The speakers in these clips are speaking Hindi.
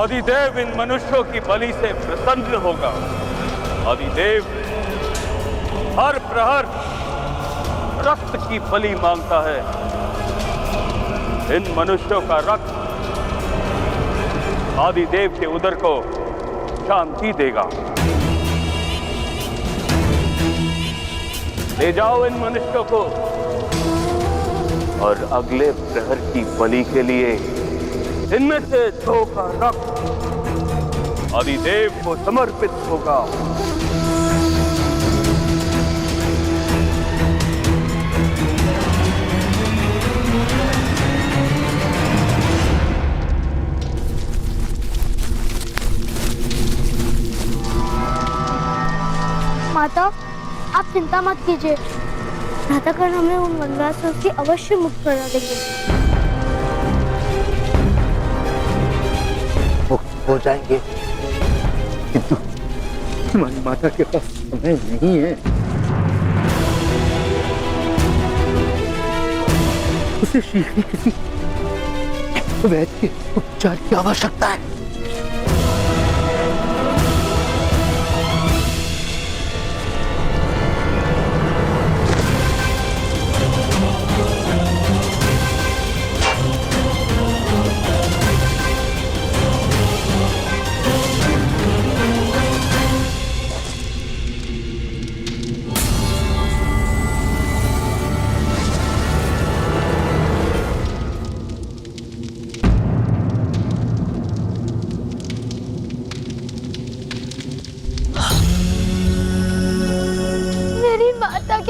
आदिदेव इन मनुष्यों की बलि से प्रसन्न होगा। आदिदेव हर प्रहर रक्त की बलि मांगता है। इन मनुष्यों का रक्त आदिदेव के उदर को शांति देगा। ले जाओ इन मनुष्यों को और अगले प्रहर की बलि के लिए इनमें से 2 का रक्त आदिदेव को समर्पित होगा। माता, आप चिंता मत कीजिए। प्रातःकाल हमें उन वनवासियों से अवश्य मुक्त करा देंगे। मुक्त हो जाएंगे, किंतु तुम्हारी माता के पास समय नहीं है। उसे शीघ्र किसी वैद्य के उपचार की आवश्यकता है।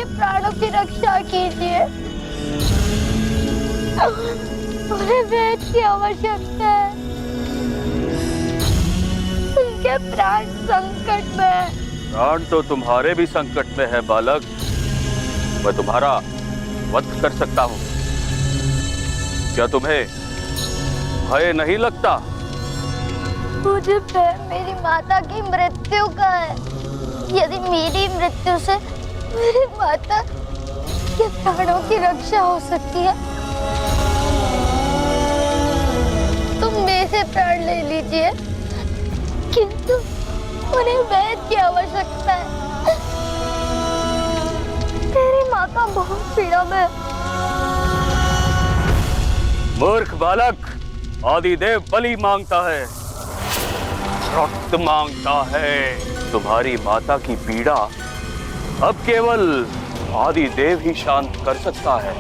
प्राणों की रक्षा कीजिए। उन्हें वैद्य की आवश्यकता है। उनके प्राण संकट में है। प्राण तो तुम्हारे भी संकट में है बालक। मैं तुम्हारा वध कर सकता हूँ। क्या तुम्हें भय नहीं लगता? मुझे भय मेरी माता की मृत्यु का है। यदि मेरी मृत्यु से मेरी माता के प्राणों की रक्षा हो सकती है तो मेरे प्राण ले लीजिए, किंतु उन्हें वैद्य की आवश्यकता है। मेरी माता बहुत पीड़ा में। मूर्ख बालक, आदिदेव बलि मांगता है, रक्त मांगता है। तुम्हारी माता की पीड़ा अब केवल आदिदेव ही शांत कर सकता है।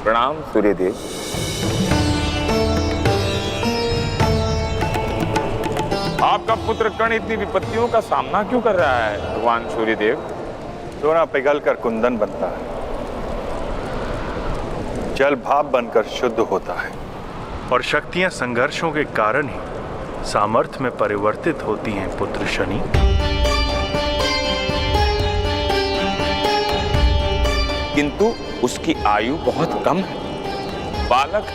प्रणाम सूर्यदेव। आपका पुत्र कर्ण इतनी विपत्तियों का सामना क्यों कर रहा है भगवान सूर्यदेव? सोना पिघलकर कुंदन बनता है, जल भाप बनकर शुद्ध होता है, और शक्तियां संघर्षों के कारण ही सामर्थ्य में परिवर्तित होती हैं पुत्र शनि। किंतु उसकी आयु बहुत कम है, बालक।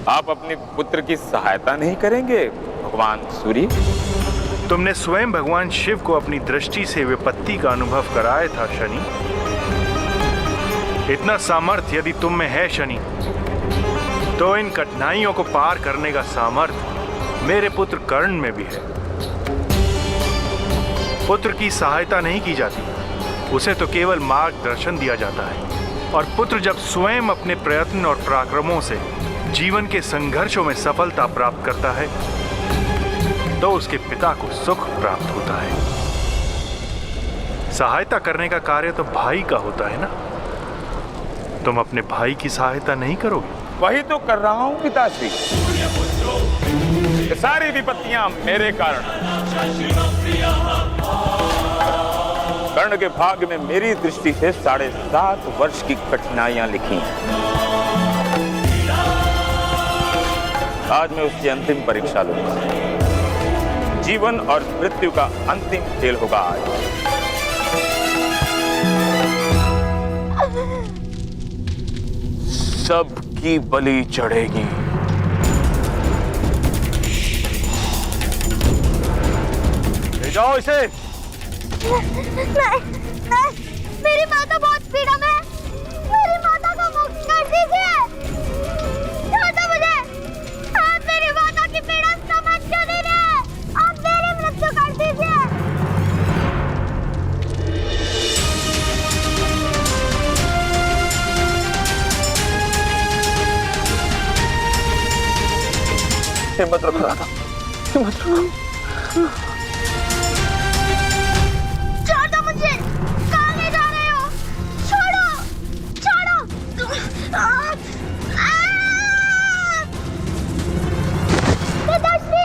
आप अपने पुत्र की सहायता नहीं करेंगे भगवान सूर्य? तुमने स्वयं भगवान शिव को अपनी दृष्टि से विपत्ति का अनुभव कराया था शनि। इतना सामर्थ्य यदि तुम में है शनि, तो इन कठिनाइयों को पार करने का सामर्थ्य मेरे पुत्र कर्ण में भी है। पुत्र की सहायता नहीं की जाती, उसे तो केवल मार्गदर्शन दिया जाता है। और पुत्र जब स्वयं अपने प्रयत्न और पराक्रमों से जीवन के संघर्षों में सफलता प्राप्त करता है, तो उसके पिता को सुख प्राप्त होता है। सहायता करने का कार्य तो भाई का होता है ना। तुम अपने भाई की सहायता नहीं करोगे? वही तो कर रहा हूं पिताश्री। ये सारी विपत्तियां मेरे कारण। कर्ण के भाग्य में मेरी दृष्टि से 7.5 वर्ष की कठिनाइयां लिखी हैं। आज मैं उसकी अंतिम परीक्षा लूंगा। जीवन और मृत्यु का अंतिम खेल होगा आज। सबकी बलि चढ़ेगी। ले जाओ इसे। नहीं, मेरी माता बहुत पीड़ा में है। मेरी माता को मुक्त कर दीजिए। छोड़ो मुझे। आप मेरी माता की पीड़ा समझ क्यों नहीं रहे? आप मेरी मृत्यु कर दीजिए। हिम्मत रखो राधा, हिम्मत रखो। छोड़ दो मुझे। कहाँ ले जा रहे हो? छोड़ो, छोड़ो। पिताश्री।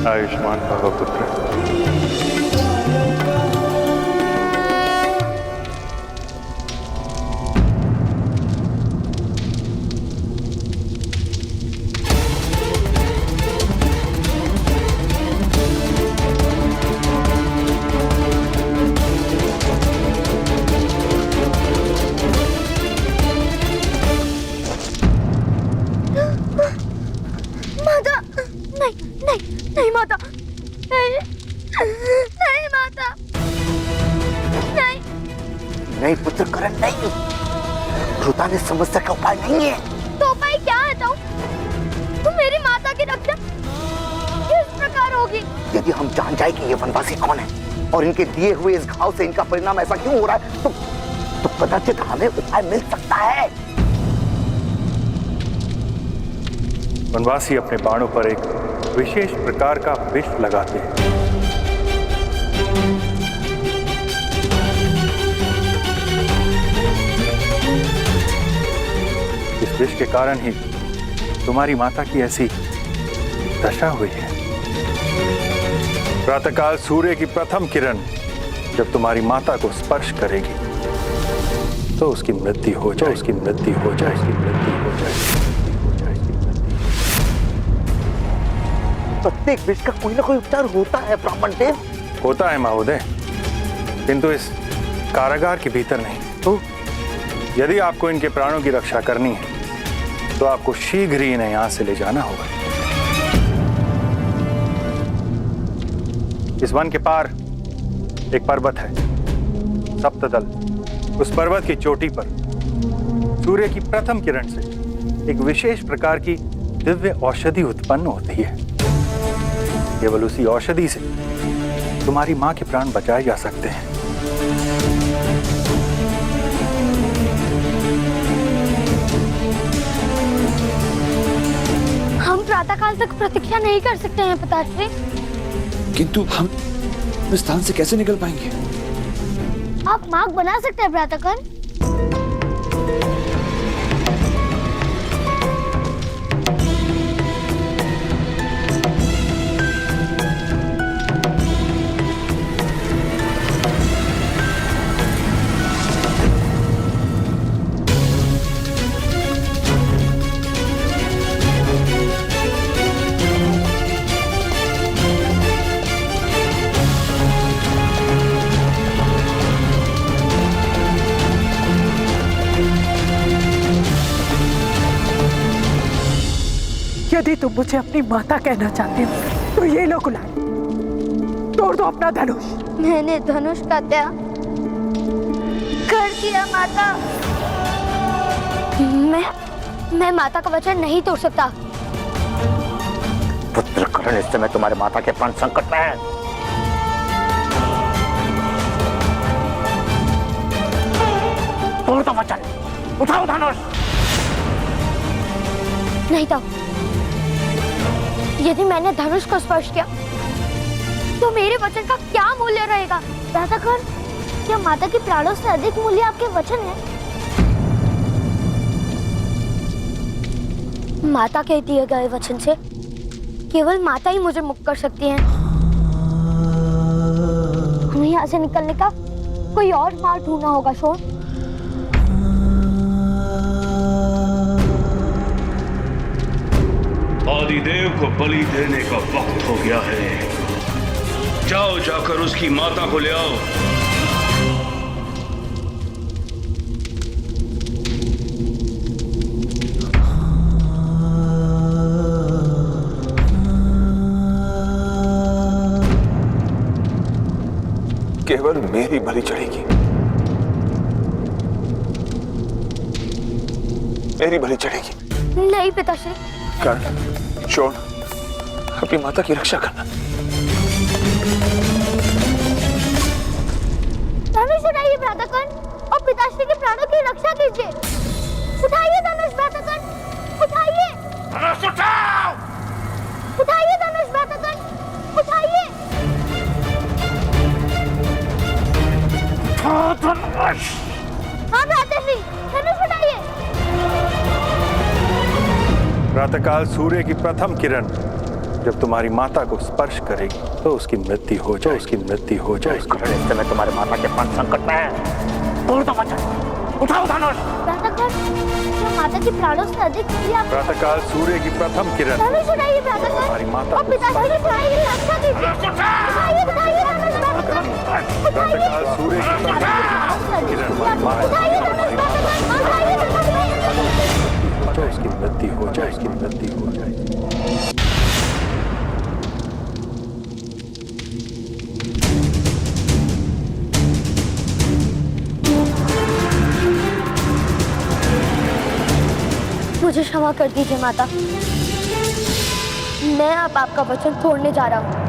आयुष्मान भव पुत्र। माता, नहीं माता, नहीं माता, नहीं। नहीं पुत्र करण, नहीं। ध्रुता ने समस्या का उपाय नहीं है। तो उपाय क्या है? तो मेरी माता की रक्षा किस प्रकार होगी? यदि हम जान जाए कि ये वनवासी कौन है और इनके दिए हुए इस घाव से इनका परिणाम ऐसा क्यों हो रहा है, तो कदाचित हमें उपाय मिल सकता है। वनवासी अपने बाणों पर एक विशेष प्रकार का विष लगाते हैं। इस विष के कारण ही तुम्हारी माता की ऐसी दशा हुई है। प्रातःकाल सूर्य की प्रथम किरण जब तुम्हारी माता को स्पर्श करेगी तो उसकी मृत्यु हो जाए, उसकी मृत्यु हो जाए, उसकी मृत्यु हो जाए। प्रत्येक विष का कोई ना कोई उपचार होता है ब्राह्मण देव। होता है महोदय, किंतु इस कारागार के भीतर नहीं। तो यदि आपको इनके प्राणों की रक्षा करनी है तो आपको शीघ्र ही इन्हें यहां से ले जाना होगा। इस वन के पार एक पर्वत है, सप्तदल। उस पर्वत की चोटी पर सूर्य की प्रथम किरण से एक विशेष प्रकार की दिव्य औषधि उत्पन्न होती है। केवल उसी औषधि से तुम्हारी मां के प्राण बचाए जा सकते हैं। हम प्रातःकाल तक प्रतीक्षा नहीं कर सकते हैं पिताश्री। किंतु हम इस स्थान से कैसे निकल पाएंगे? आप मार्ग बना सकते हैं प्रातःकाल। यदि तुम मुझे अपनी माता कहना चाहते हो तो ये लो कुल्हाड़ी, तोड़ दो अपना धनुष। मैंने धनुष का त्याग कर दिया माता। मैं माता का वचन नहीं तोड़ सकता। पुत्र करण, इस समय तुम्हारे माता के प्राण संकट में हैं। तोड़ दो वचन, उठाओ धनुष। नहीं तो यदि मैंने धनुष को स्पर्श किया तो मेरे वचन का क्या मूल्य रहेगा? दादागण, क्या माता के प्राणों से अधिक मूल्य आपके वचन है? माता के दिए गए वचन से केवल माता ही मुझे मुक्त कर सकती हैं। हमें यहाँ से निकलने का कोई और मार्ग ढूंढना होगा। शोर, आदिदेव को बलि देने का वक्त हो गया है। जाओ, जाकर उसकी माता को ले आओ। केवल मेरी बलि चढ़ेगी, मेरी बलि चढ़ेगी। नहीं पिताश्री। कर्ण, शोण, अपनी माता की रक्षा करना। धनुष उठाइए भ्रातागण और पिताश्री के प्राणों की रक्षा कीजिए। उठाइए धनुष भ्रातागण, उठाइए। धनुष उठाओ। उठाइए धनुष भ्रातागण, उठाइए। धनुष। हाँ भ्राताश्री, धनुष उठाइए। प्रातःकाल सूर्य की प्रथम किरण जब तुम्हारी माता को स्पर्श करेगी तो उसकी मृत्यु हो जाए, उसकी मृत्यु हो जाए। करण, इस समय तुम्हारे माता के प्राण संकट में हैं। तोड़ दो वचन, उठाओ धनुष। भ्रातागण, क्या माता के प्राणों से अधिक मूल्य आपके? प्रातःकाल सूर्य की प्रथम किरण धनुष उठाइए भ्रातागण हमारी माता और को पिताश्री के प्राणों की रक्षा कीजिए। उठाइए, उठाइए धनुष भ्रातागण, प्रातःकाल सूर्य की प्रथम किरण हमारी माता को उसकी मृत्यु हो जाए, उसकी मृत्यु हो जाए। मुझे क्षमा कर दीजिए माता। मैं अब आपका वचन तोड़ने जा रहा हूँ।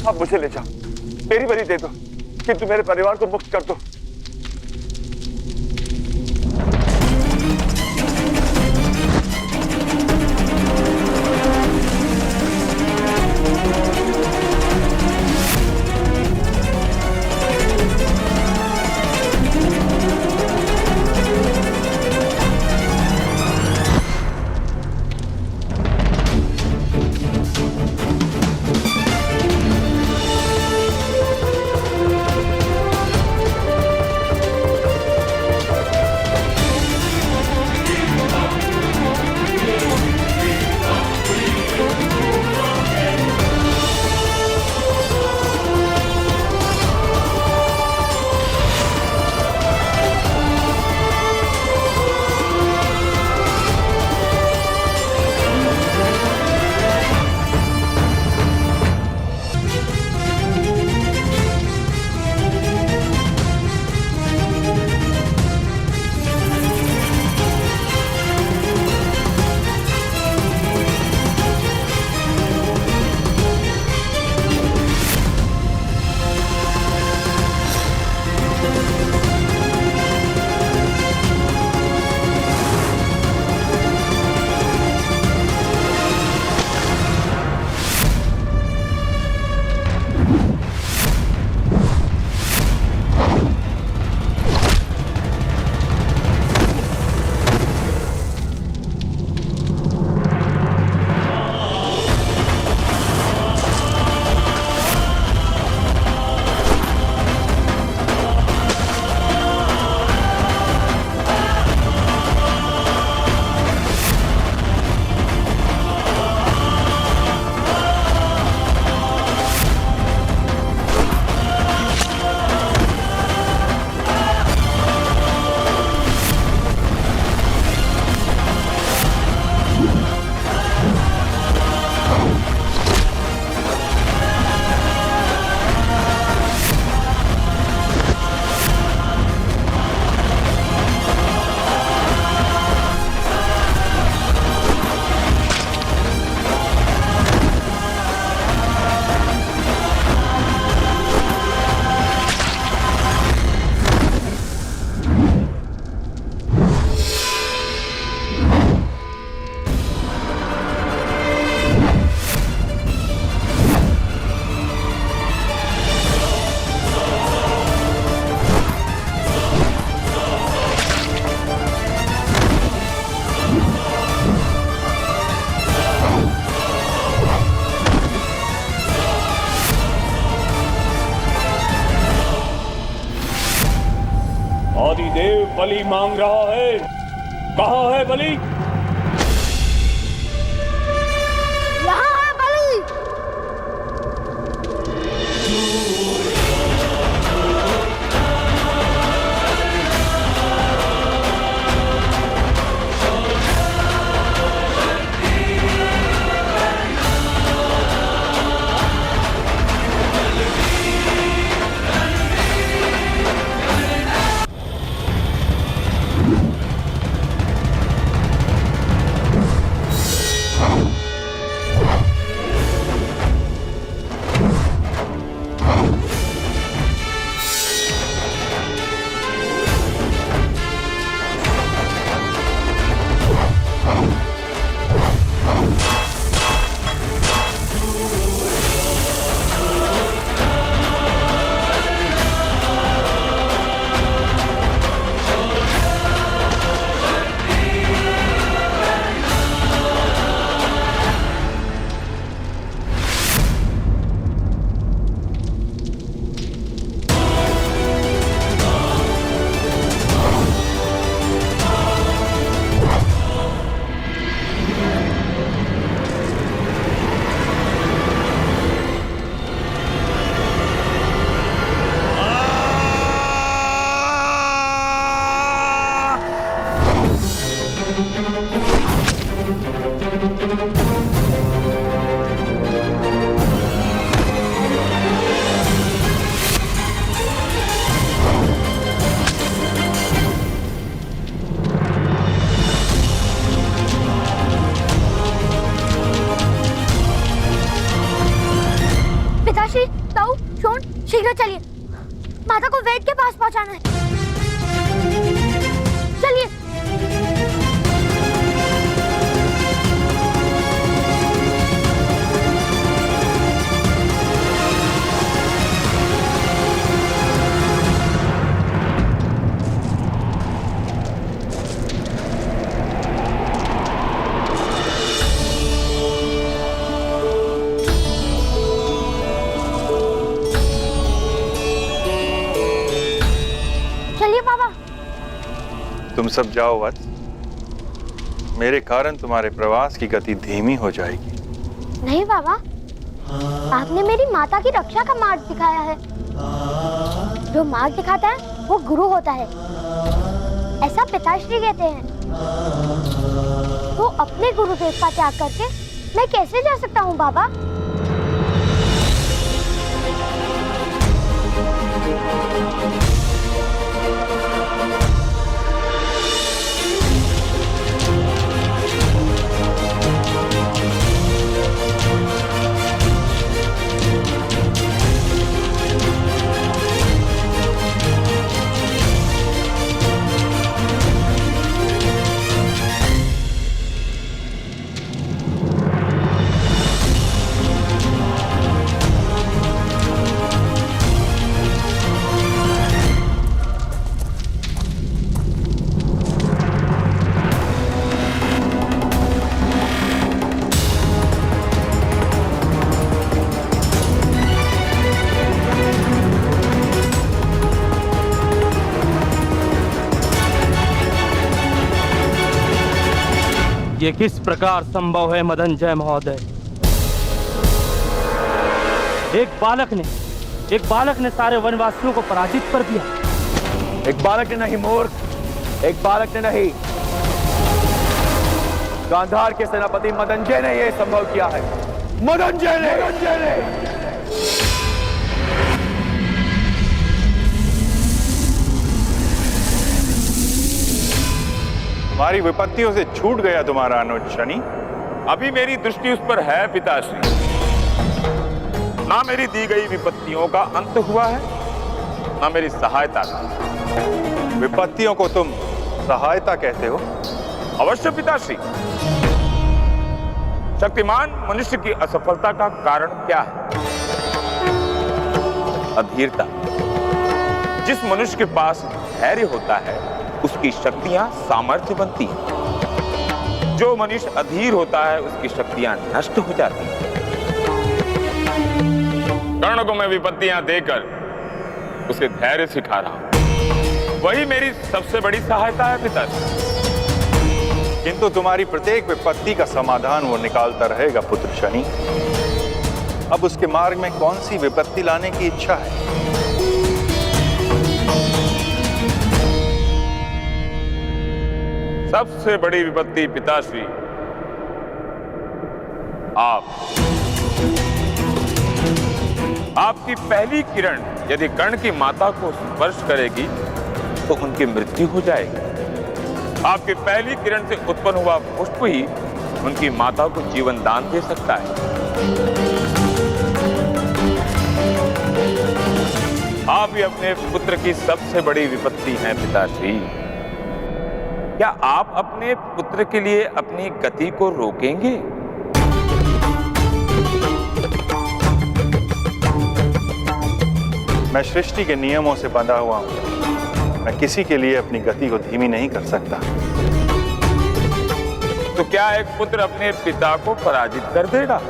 अब मुझे ले जाओ, मेरी बलि दे दो, किंतु मेरे परिवार को मुक्त कर दो। बलि मांग रहा है। कहाँ है बलि? यहाँ है बलि। पिताश्री, ताऊ, शोन, शीघ्र चलिए। माता को वैद्य के पास पहुंचाना है। चलिए। तुम सब जाओ वत्स, मेरे कारण तुम्हारे प्रवास की गति धीमी हो जाएगी। नहीं बाबा, आपने मेरी माता की रक्षा का मार्ग दिखाया है। जो मार्ग दिखाता है वो गुरु होता है, ऐसा पिताश्री कहते हैं। तो अपने गुरुदेव का त्याग करके मैं कैसे जा सकता हूँ बाबा? ये किस प्रकार संभव है मदनजय महोदय? एक बालक ने सारे वनवासियों को पराजित कर दिया। एक बालक ने नहीं मूर्ख, एक बालक ने नहीं, गांधार के सेनापति मदनजय ने यह संभव किया है। मदनजय ने। तुम्हारी विपत्तियों से छूट गया तुम्हारा अनुज शनि। अभी मेरी दृष्टि उस पर है पिताश्री। ना मेरी दी गई विपत्तियों का अंत हुआ है, ना मेरी सहायता का। विपत्तियों को तुम सहायता कहते हो? अवश्य पिताश्री। शक्तिमान मनुष्य की असफलता का कारण क्या है? अधीरता। जिस मनुष्य के पास धैर्य होता है उसकी शक्तियां सामर्थ्य बनती हैं। जो मनुष्य अधीर होता है उसकी शक्तियां नष्ट हो जाती हैं। कर्ण को मैं विपत्तियां देकर उसे धैर्य सिखा रहा हूं। वही मेरी सबसे बड़ी सहायता है पिताजी। किंतु तुम्हारी प्रत्येक विपत्ति का समाधान वो निकालता रहेगा पुत्र शनि। अब उसके मार्ग में कौन सी विपत्ति लाने की इच्छा है? सबसे बड़ी विपत्ति पिताश्री आपकी पहली किरण यदि कर्ण की माता को स्पर्श करेगी तो उनकी मृत्यु हो जाएगी। आपकी पहली किरण से उत्पन्न हुआ पुष्प ही उनकी माता को जीवन दान दे सकता है। आप ही अपने पुत्र की सबसे बड़ी विपत्ति हैं पिताश्री। क्या आप अपने पुत्र के लिए अपनी गति को रोकेंगे? मैं सृष्टि के नियमों से बंधा हुआ हूं। मैं किसी के लिए अपनी गति को धीमी नहीं कर सकता। तो क्या एक पुत्र अपने पिता को पराजित कर देगा?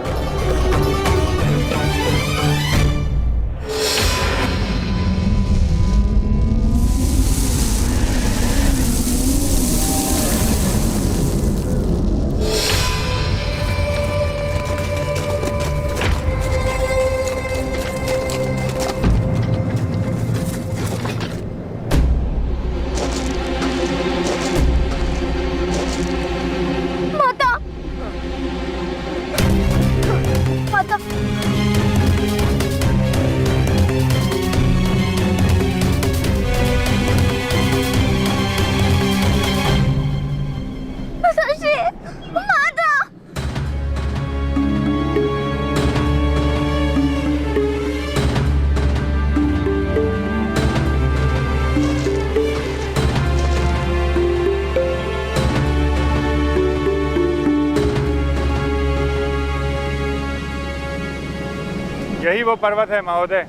यही वो पर्वत है महोदय।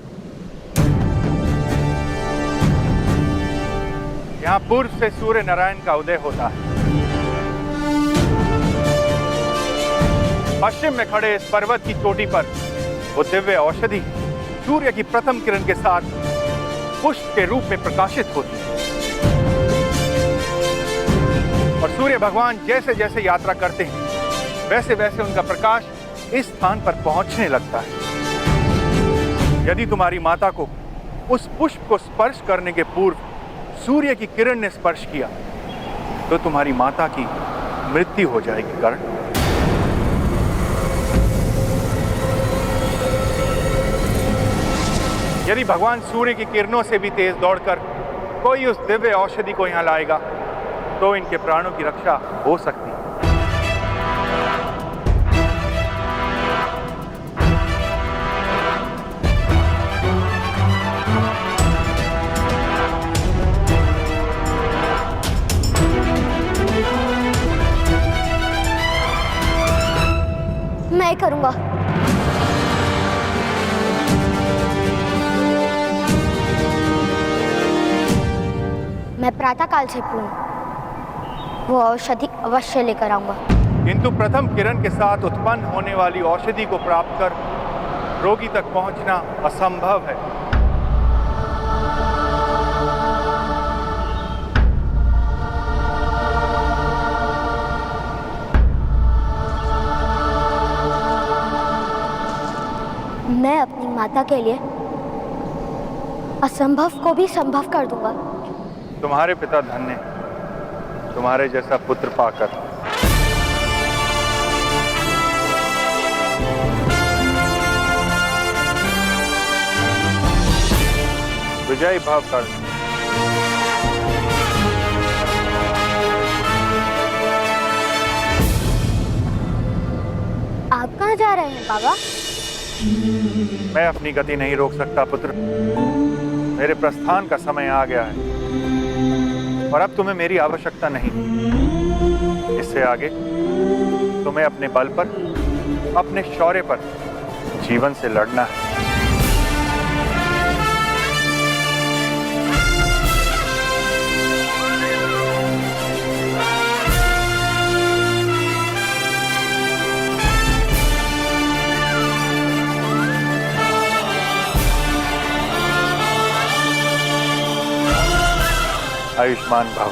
यहाँ पूर्व से सूर्य नारायण का उदय होता है। पश्चिम में खड़े इस पर्वत की चोटी पर वो दिव्य औषधि सूर्य की प्रथम किरण के साथ पुष्प के रूप में प्रकाशित होती है। और सूर्य भगवान जैसे जैसे यात्रा करते हैं वैसे वैसे उनका प्रकाश इस स्थान पर पहुंचने लगता है। यदि तुम्हारी माता को उस पुष्प को स्पर्श करने के पूर्व सूर्य की किरण ने स्पर्श किया तो तुम्हारी माता की मृत्यु हो जाएगी कर्ण। यदि भगवान सूर्य की किरणों से भी तेज दौड़कर कोई उस दिव्य औषधि को यहां लाएगा तो इनके प्राणों की रक्षा हो सकती है। मैं करूंगा। मैं प्रातःकाल से वो औषधि अवश्य लेकर आऊंगा। किंतु प्रथम किरण के साथ उत्पन्न होने वाली औषधि को प्राप्त कर रोगी तक पहुंचना असंभव है। मैं अपनी माता के लिए असंभव को भी संभव कर दूंगा। तुम्हारे पिता धन्य तुम्हारे जैसा पुत्र पाकर। विजयी भाव कर। आप कहाँ जा रहे हैं बाबा? मैं अपनी गति नहीं रोक सकता पुत्र। मेरे प्रस्थान का समय आ गया है और अब तुम्हें मेरी आवश्यकता नहीं। इससे आगे तुम्हें अपने बल पर, अपने शौर्य पर जीवन से लड़ना है। आयुष्मान भव।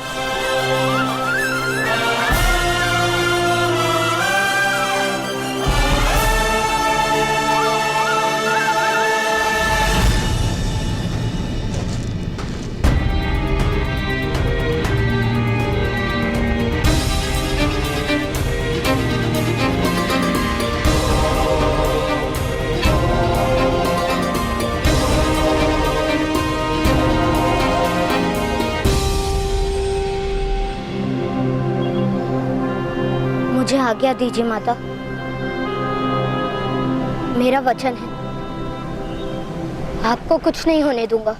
मुझे आज्ञा दीजिए माता, मेरा वचन है आपको कुछ नहीं होने दूंगा।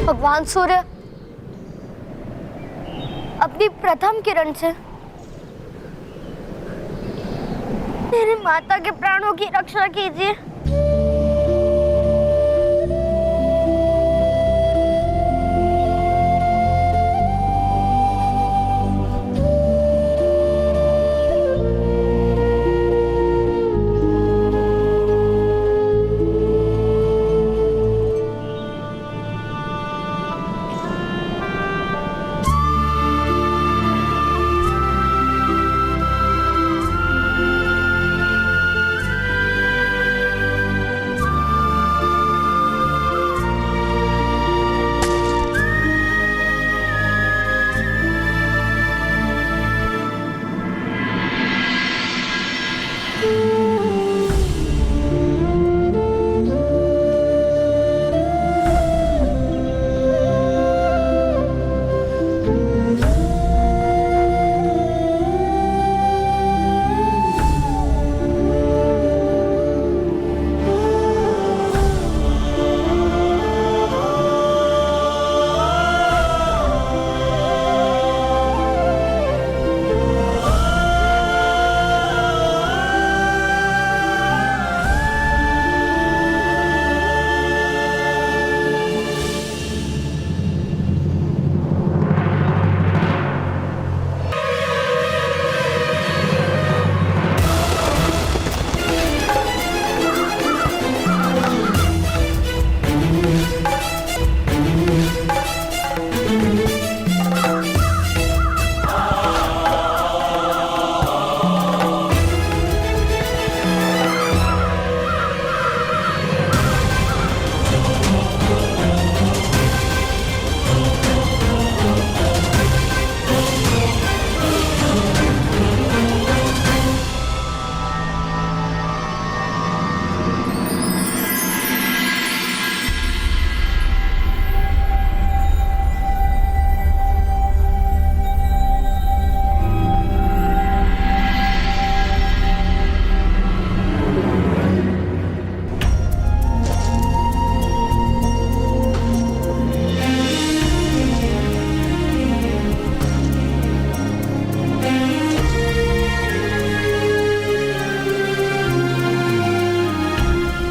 भगवान सूर्य अपनी प्रथम किरण से मेरी माता के प्राणों की रक्षा कीजिए।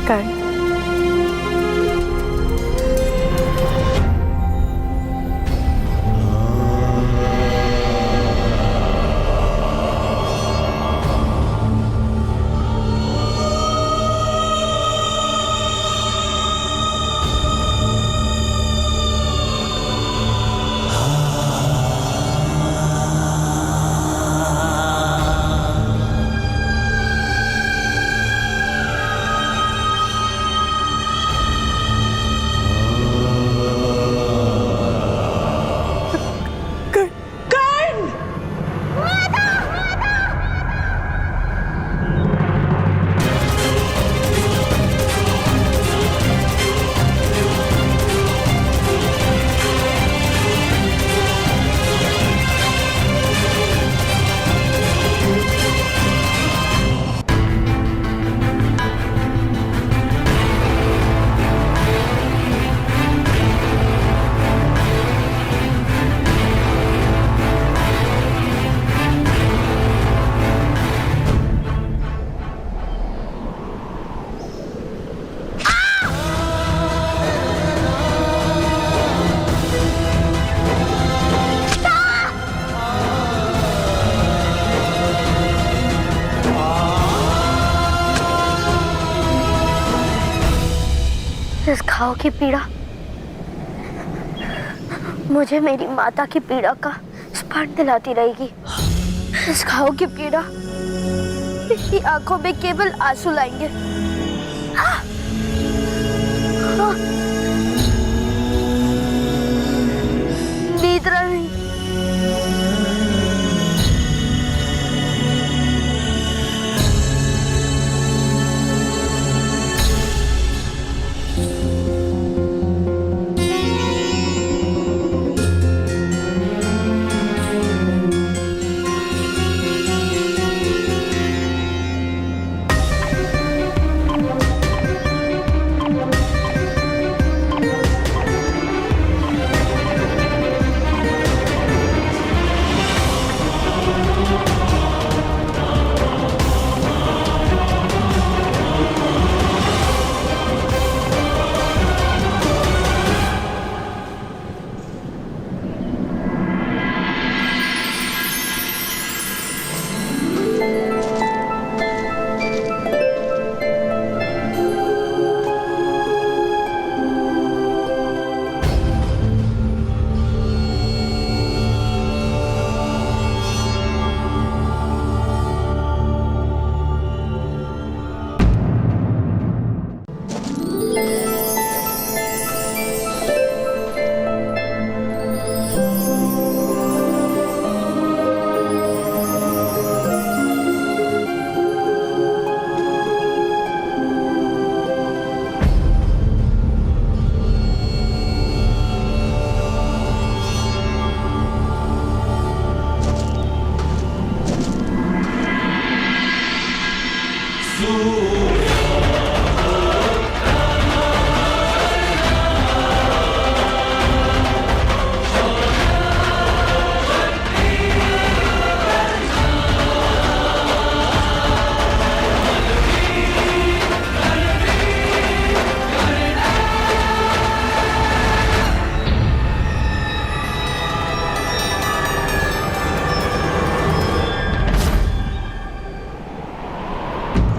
कर्ण, इस घाव की पीड़ा मुझे मेरी माता की पीड़ा का स्मरण दिलाती रहेगी। इस घाव की पीड़ा मेरी आंखों में केवल आंसू लाएंगे। निद्रा नहीं।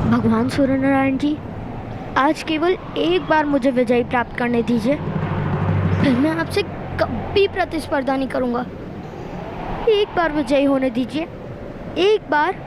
भगवान सूर्य नारायण जी, आज केवल एक बार मुझे विजय प्राप्त करने दीजिए, फिर मैं आपसे कभी प्रतिस्पर्धा नहीं करूंगा। एक बार विजयी होने दीजिए, एक बार।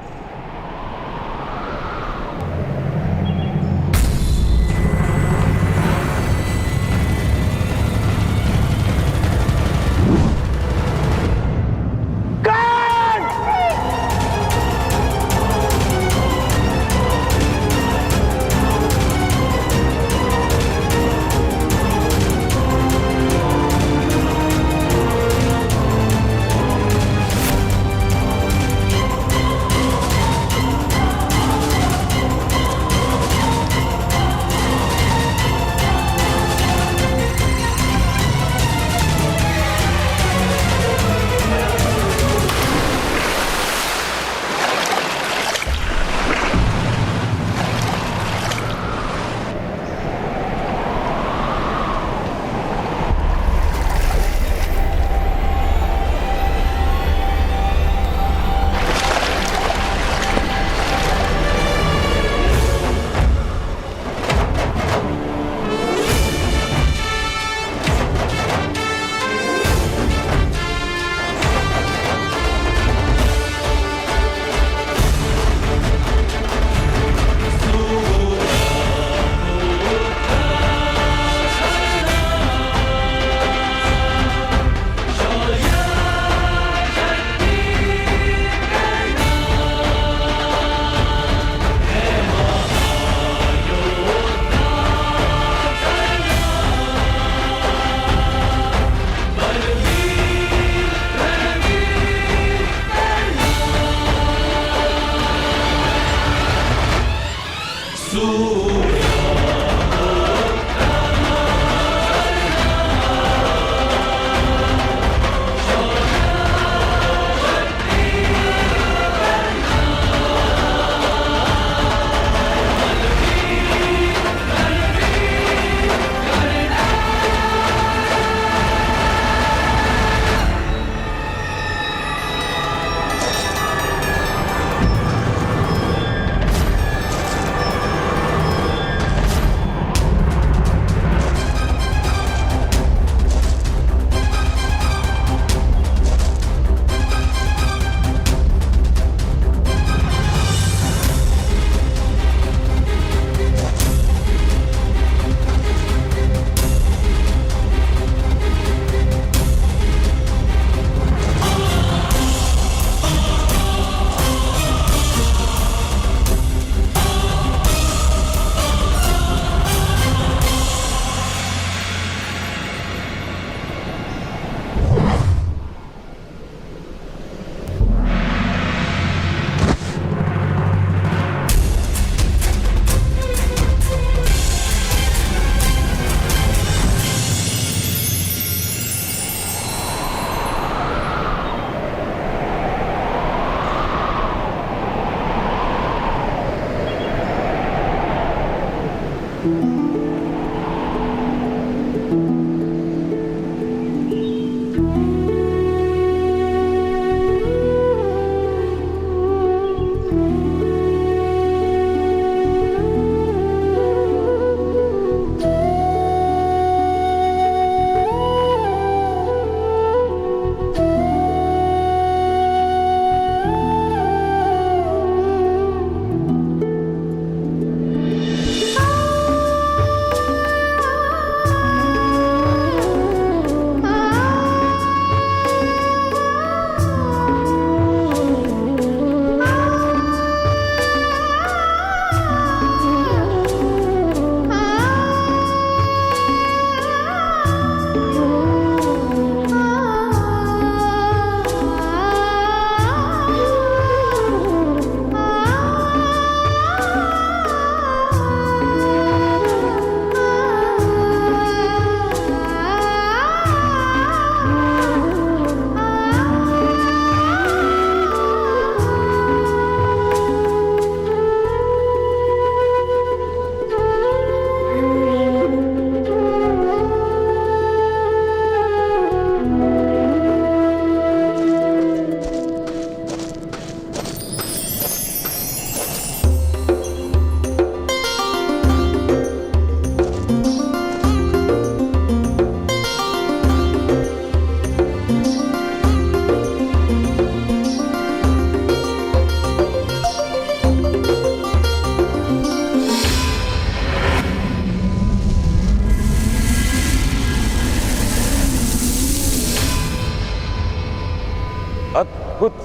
अद्भुत।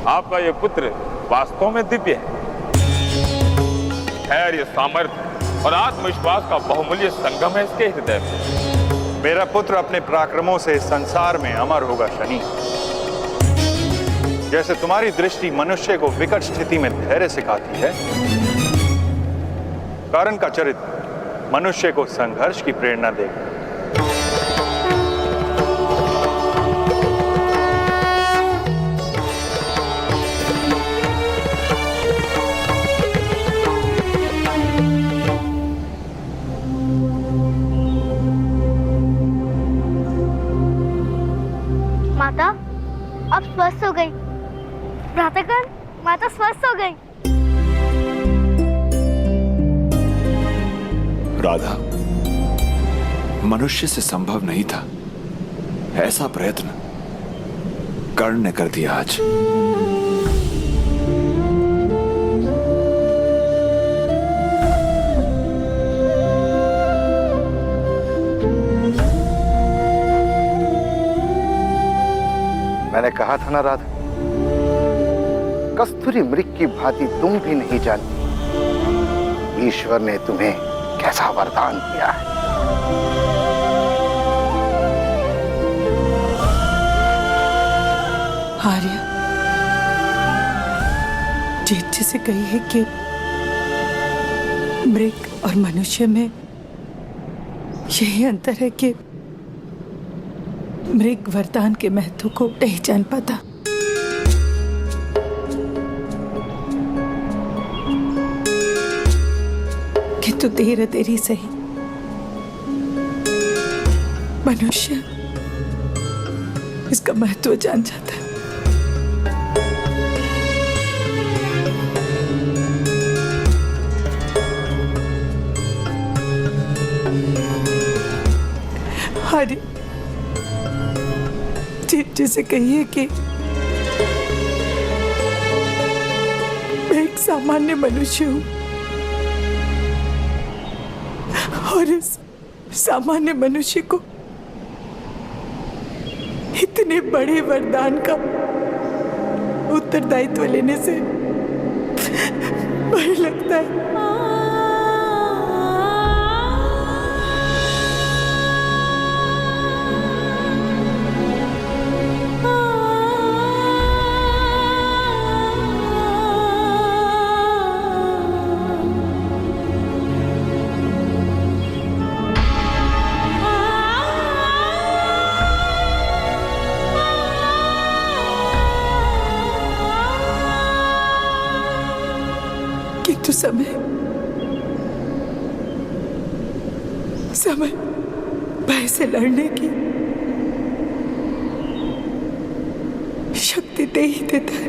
आपका ये पुत्र वास्तव में दिव्य है। धैर्य, सामर्थ्य और आत्मविश्वास का बहुमूल्य संगम है इसके हृदय में। मेरा पुत्र अपने पराक्रमों से संसार में अमर होगा शनि। जैसे तुम्हारी दृष्टि मनुष्य को विकट स्थिति में धैर्य सिखाती है, कर्ण का चरित्र मनुष्य को संघर्ष की प्रेरणा देगा। माता अब स्वस्थ हो गई। भ्रातागण, माता स्वस्थ हो गई। राधा, मनुष्य से संभव नहीं था ऐसा प्रयत्न कर्ण ने कर दिया आज। मैंने कहा था ना राधा, कस्तूरी मृग की भांति तुम भी नहीं जानती ईश्वर ने तुम्हें कैसा वरदान दिया है। आर्य, जेठ जी से कही है कि मृग और मनुष्य में यही अंतर है कि मृग वरदान के महत्व को नहीं जान पाता। किंतु धीरे धीरे सही मनुष्य इसका महत्व जान जाता है। हरी जिसे कहिए कि मैं एक सामान्य मनुष्य हूं और इस सामान्य मनुष्य को इतने बड़े वरदान का उत्तरदायित्व लेने से भय लगता है। किंतु समय भय से लड़ने की शक्ति दे ही देता है।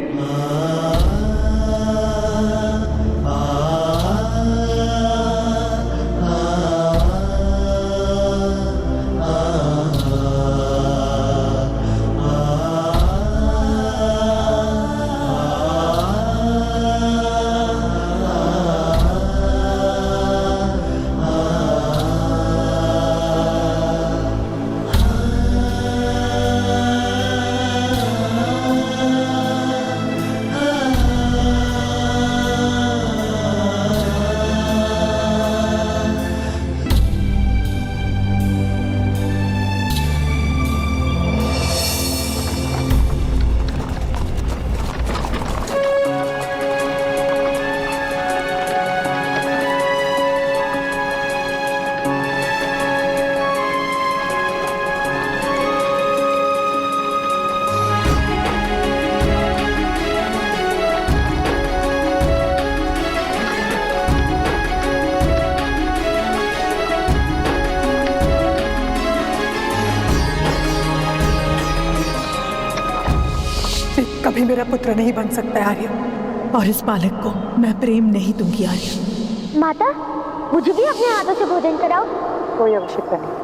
कभी मेरा पुत्र नहीं बन सकता आर्य, और इस बालक को मैं प्रेम नहीं दूंगी आर्य। माता, मुझे भी अपने हाथों से भोजन कराओ। कोई आवश्यकता नहीं।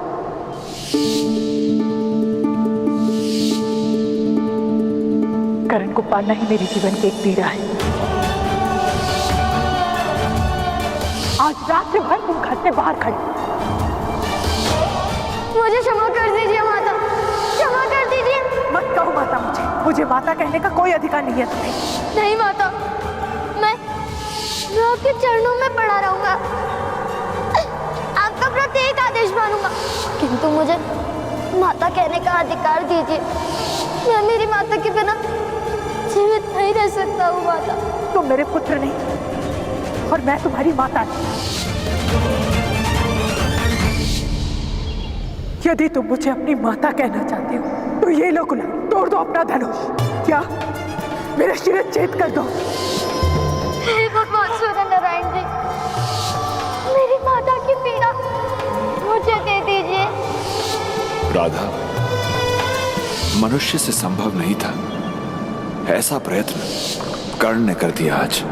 करण को पालना ही मेरे जीवन की एक पीड़ा है। आज रात भर तुम घर से बाहर खड़े। मुझे क्षमा कर दीजिए माता, क्षमा कर दीजिए। मत कहो माता, मुझे माता कहने का कोई अधिकार नहीं है तुम्हें। नहीं माता, मैं आपके चरणों में पड़ा रहूंगा, आपका प्रत्येक आदेश मानूंगा, किंतु मुझे माता कहने का अधिकार दीजिए। मैं मेरी माता के बिना जीवित नहीं रह सकता हूँ माता। तुम मेरे पुत्र नहीं और मैं तुम्हारी माता नहीं। यदि तुम मुझे अपनी माता कहना चाहते हो तो ये लो गुलाम, तोड़ दो अपना धनुष। क्या मेरे शिरच्छेद कर दो। हे भगवान सूर्य नारायण जी, मेरी माता की पीड़ा मुझे दे दीजिए। राधा, मनुष्य से संभव नहीं था, ऐसा प्रयत्न कर्ण ने कर दिया आज।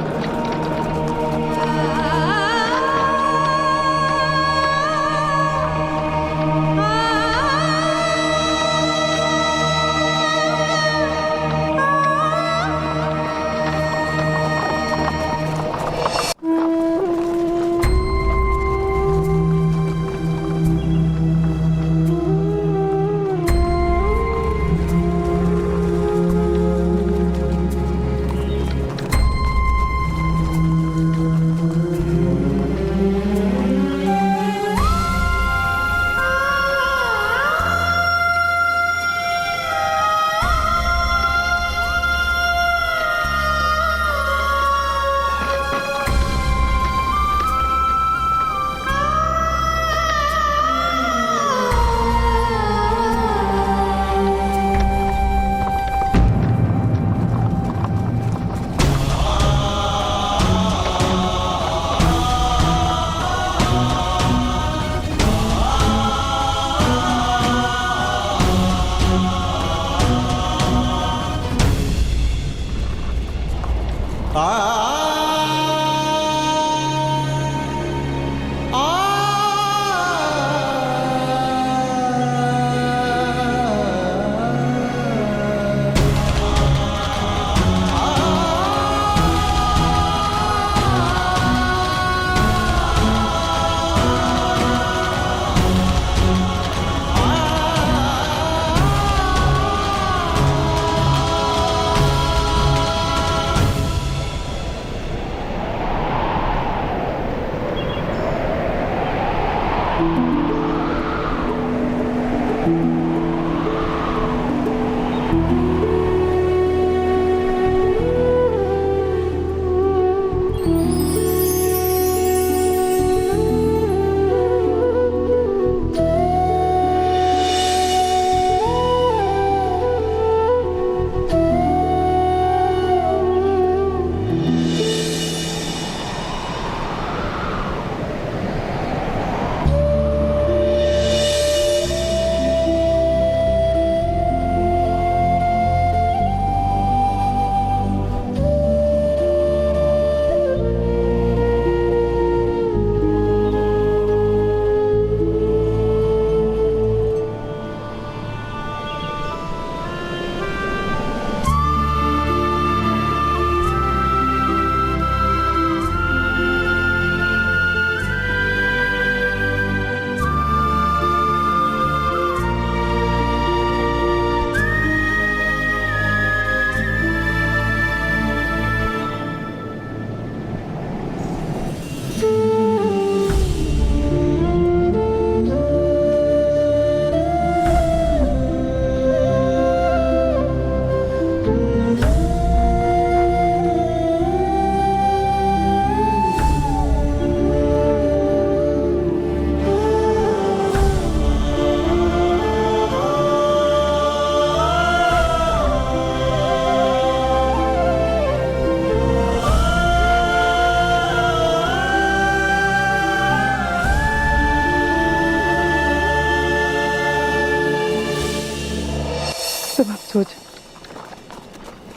सो जा,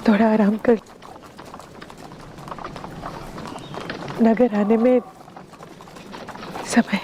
थोड़ा आराम कर। नगर आने में समय।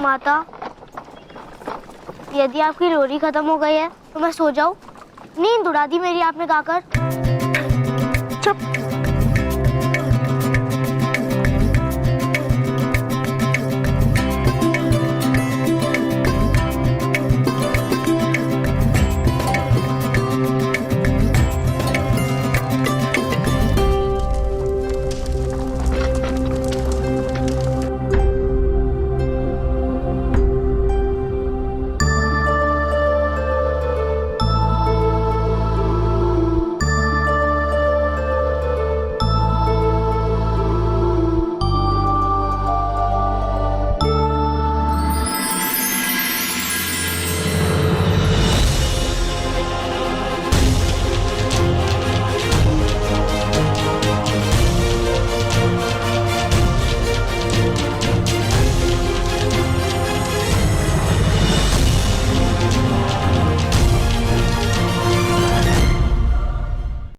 माता, यदि आपकी लोरी खत्म हो गई है तो मैं सो जाऊं? नींद उड़ा दी मेरी आपने गाकर।